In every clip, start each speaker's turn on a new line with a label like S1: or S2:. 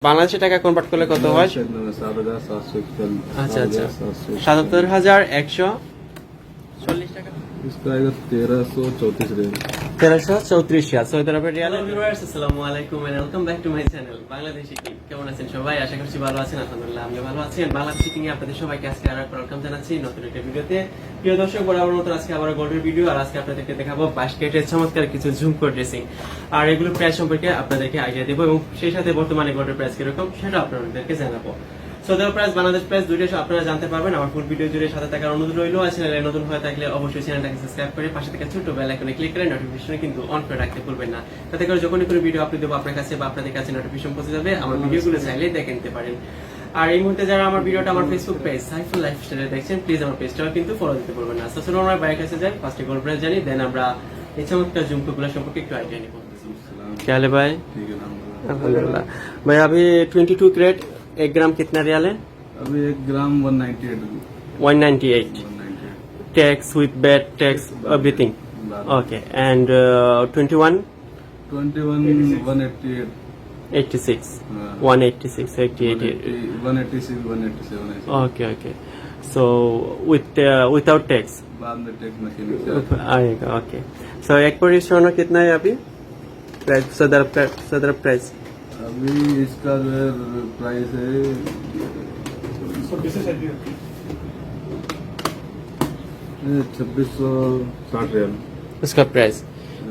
S1: বাংলাদেশি টাকা কনভার্ট করলে কত হয়? আচ্ছা আচ্ছা ৭৭,১৪০ টাকা।
S2: इसका आएगा 1334 रियाल।
S1: 1334 রিয়াল সৌদি আরবের রিয়াল। হ্যালো ভিউয়ার্স, আসসালামু আলাইকুম and welcome back to my channel Bangladeshi king. কেমন আছেন সবাই? আশা করছি ভালো আছেন। আলহামদুলিল্লাহ আমিও ভালো আছি। বাংলাদেশি কিং এ আপনাদের সবাইকে আজকে আরেকবার ওয়েলকাম জানাচ্ছি নতুন একটা ভিডিওতে। প্রিয় দর্শক, বরাবর মতো আজকে আবার গোল্ডের ভিডিও। আর আজকে আপনাদেরকে দেখাবো 22 ক্যারেটের চমৎকার কিছু ঝুমকো ড্রেসিং। আর এগুলো প্রাইস সম্পর্কে আপনাদেরকে আইডিয়া দেবো এবং সেই সাথে বর্তমানে গোল্ডের প্রাইস কিরকম সেটা আপনাদেরকে জানাবো। সৌদি আরব প্রাইস, বাংলাদেশ প্রাইস দুইটাই আপনারা জানতে পারবেন। আমার ফুল ভিডিও জুড়ে সাথে থাকার অনুরোধ রইল। আর চ্যানেলে নতুন হয়ে থাকলে অবশ্যই চ্যানেলটাকে সাবস্ক্রাইব করে পাশে থাকা ছোট বেল আইকনে ক্লিক করে নোটিফিকেশন কিন্তু অন করে রাখতে ভুলবেন না। তাতে করে যখনই কোনো ভিডিও আপলোড দেবো আপনার কাছে বা আপনাদের কাছে নোটিফিকেশন পৌঁছে যাবে। আমার ভিডিওগুলো চাইলে দেখে নিতে পারেন। আর এই মুহূর্তে যারা আমার ভিডিওটা আমার ফেসবুক পেজ সাইফুল লাইফস্টাইলে দেখছেন, প্লিজ আমার পেজটাও কিন্তু ফলো দিতে ভুলবেন না। চলুন আমরা বাইরের কাছে যাই, ফার্স্টে গোল্ড প্রাইস জানি, দেন আমরা এই চমৎকার ঝুমকোগুলো সম্পর্কে একটু আইডিয়া নিব। क्या हाल है भाई? अल्हम्दुलिल्लाह भाई। अभी 22 कैरेट 1 ग्राम कितना रियाल है?
S2: अभी 1 ग्राम 198
S1: 198 tax with VAT tax everything. Okay, and 21
S2: 188
S1: 86 186 88
S2: 187
S1: okay so with without tax
S2: बाद में टैक्स मशीन
S1: आएगा। okay so एक पर सोना कितना है अभी प्राइस? सदर प्राइस
S2: अभी इसका जो है प्राइस है 2660 रियाल
S1: उसका प्राइस।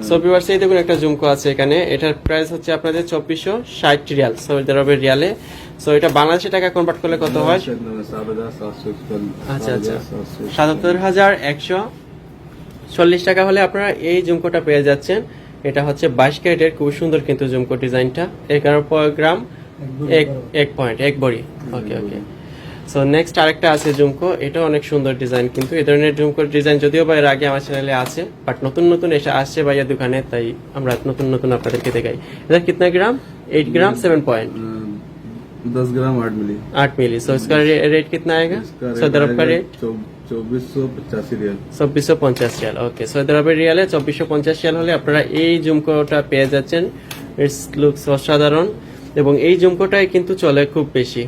S1: সো ভিউয়ার্স, এই দেখুন একটা ঝুমকো আছে এখানে। এটার প্রাইস হচ্ছে আপনাদের 2460 রিয়াল সৌদি আরবের রিয়ালে। সো এটা বাংলাদেশি টাকা কনভার্ট করলে কত হয়? আচ্ছা আচ্ছা ৭৭,১৪০ টাকা হলে আপনারা এই ঝুমকোটা পেয়ে যাচ্ছেন। এটা হচ্ছে 22 ক্যারেটের, খুব সুন্দর কিন্তু ঝুমকো ডিজাইনটা। 11 গ্রাম 1 পয়েন্ট 1 বড়ি। ওকে ওকে সো নেক্সট আরেকটা আছে ঝুমকো। এটা অনেক সুন্দর ডিজাইন, কিন্তু এই ধরনের ঝুমকোর ডিজাইন যদিও বা এর আগে আমার চ্যানেলে আছে, বাট নতুন নতুন এসে আসছে ভাইয়া দোকানে, তাই আমরা নতুন নতুন আপনাদেরকে দেখাই। এটা कितना ग्राम? 8 ग्राम 7 पॉइंट
S2: 10 ग्राम 8 मिली
S1: 8 मिली। सो इसका रेट कितना आएगा? सौदी अरब का रेट
S2: 2485 रियाल
S1: 2450 রিয়াল। ওকে, সৌদি আরবের রিয়ালে 2450 রিয়াল হলে আপনারা এই ঝুমকোটা পেয়ে যাচ্ছেন। ইটস লুকস অসাধারণ এবং এই ঝুমকোটাই কিন্তু চলে খুব বেশি।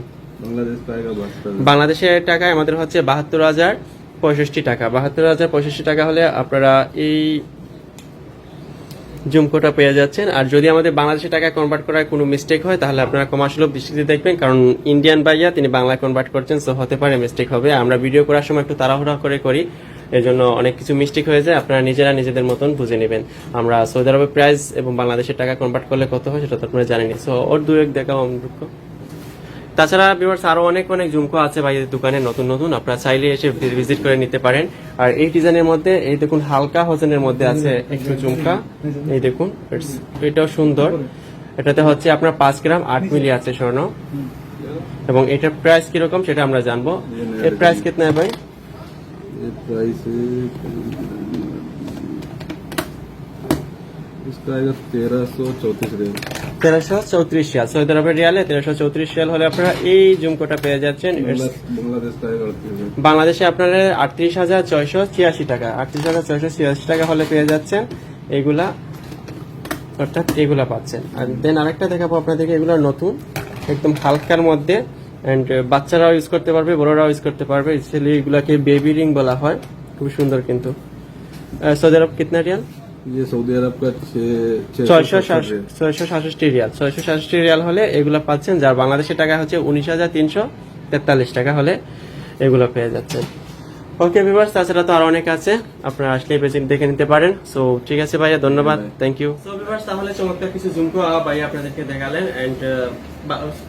S1: বাংলাদেশের টাকায় আমাদের হচ্ছে 72,065 টাকা। 72,065 টাকা হলে আপনারা এই ঝুমকোটা পেয়ে যাচ্ছেন। আর যদি আমাদের বাংলাদেশের টাকায় কনভার্ট করার কোনো মিস্টেক হয় তাহলে আপনারা কমার্শিয়াল দৃষ্টিতে দেখবেন, কারণ ইন্ডিয়ান ভাইয়া তিনি বাংলায় কনভার্ট করছেন, সো হতে পারে মিস্টেক হবে। আমরা ভিডিও করার সময় একটু তাড়াহুড়া করি, এই জন্য অনেক কিছু মিস্টেক হয়ে যায়। আপনারা নিজেরা নিজেদের মতন বুঝে নেবেন। আমরা সৌদি আরবের প্রাইস এবং বাংলাদেশের টাকা কনভার্ট করলে কত হয় সেটা তো আপনারা জানেনি। সো ওর দু এক দেখাও আমরুকো। তাছাড়া ভিউয়ার্স আরো অনেক ঝুমকো আছে ভাইয়ের দোকানে নতুন নতুন, আপনারা চাইলে এসে ভিজিট করে নিতে পারেন। আর এই ডিজাইনের মধ্যে এই দেখুন হালকা হোসেনের মধ্যে আছে একটু ঝুমকা, এই দেখুন এটাও সুন্দর। এটাতে হচ্ছে আপনার 5 গ্রাম 8 মিলি আছে স্বর্ণ এবং এটার প্রাইস কিরকম সেটা আমরা জানবো। এর প্রাইস কিतना है भाई?
S2: प्राइस इसका आएगा 1334 रियाल
S1: 1334 রিয়াল সৌদি আরবের রিয়ালে। 1334 রিয়াল হলে আপনারা এই ঝুমকোটা পেয়ে যাচ্ছেন। বাংলাদেশে আপনারা 38,686 টাকা 38,686 টাকা হলে পেয়ে যাচ্ছেন এইগুলা, অর্থাৎ এগুলা পাচ্ছেন। আর দেন আরেকটা দেখাবো আপনাদেরকে, এগুলো নতুন একদম হালকার মধ্যে, এন্ড বাচ্চারাও ইউজ করতে পারবে, বড়রাও ইউজ করতে পারবে। স্পেশালি এগুলাকে বেবি রিং বলা হয়, খুব সুন্দর কিন্তু। সৌদি আরব কিतना রিয়াল?
S2: ये सऊदी अरब का
S1: 667 রিয়াল। 667 রিয়াল হলে এগুলা পাচ্ছেন, যার বাংলাদেশের টাকা হচ্ছে 19,343 টাকা হলে এগুলো পেয়ে যাচ্ছেন। ওকে ভিউয়ার্স, তাছাড়া তো আরো অনেক আছে, আপনারা আসলে পেজ দেখে নিতে পারেন। সো ঠিক আছে ভাইয়া, ধন্যবাদ, থ্যাংক ইউ। সো ভিউয়ার্স, তাহলে চমৎকার কিছু ঝুমকো ভাইয়া আপনাদেরকে দেখালেন এন্ড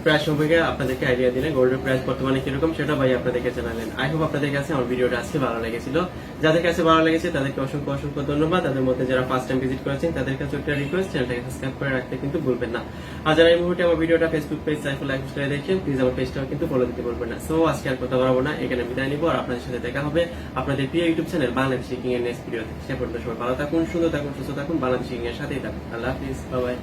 S1: প্রাইস সম্পর্কে আপনাদেরকে আইডিয়া দিলেন। গোল্ডের প্রাইস বর্তমানে কিরকম সেটা ভাই আপনাদেরকে জানালেন। আই হোপ আপনাদের কাছে আমার ভিডিওটা আজকে ভালো লেগেছিল। যাদের কাছে ভালো লেগেছে তাদেরকে অসংখ্য অসংখ্য ধন্যবাদ। তাদের মধ্যে যারা ফার্স্ট টাইম ভিজিট করেছেন তাদের কাছে একটা রিকোয়েস্ট, চ্যানেলটাকে সাবস্ক্রাইব করে রাখতে কিন্তু ভুলবেন না। আর যারা এই মুহূর্তে আমার ভিডিওটা ফেসবুক পেজ সাইফুল লাইফস্টাইলে দেখছেন, প্লিজ আমার পেজটাও কিন্তু ফলো দিতে ভুলবেন না। সো আজকে আর কথা বলবো না, এখানে বিদায় নিব। আর আপনাদের সাথে দেখা হবে আপনাদের প্রিয় ইউটিউব চ্যানেল বাংলাদেশি কিং এর নেক্সট ভিডিওতে। সে পর্যন্ত সবাই ভালো থাকুন, সুন্দর থাকুন, সুস্থ থাকুন, বাংলাদেশি কিং এর সাথেই থাকুন। আল্লাহ হাফিজ, বাই বাই।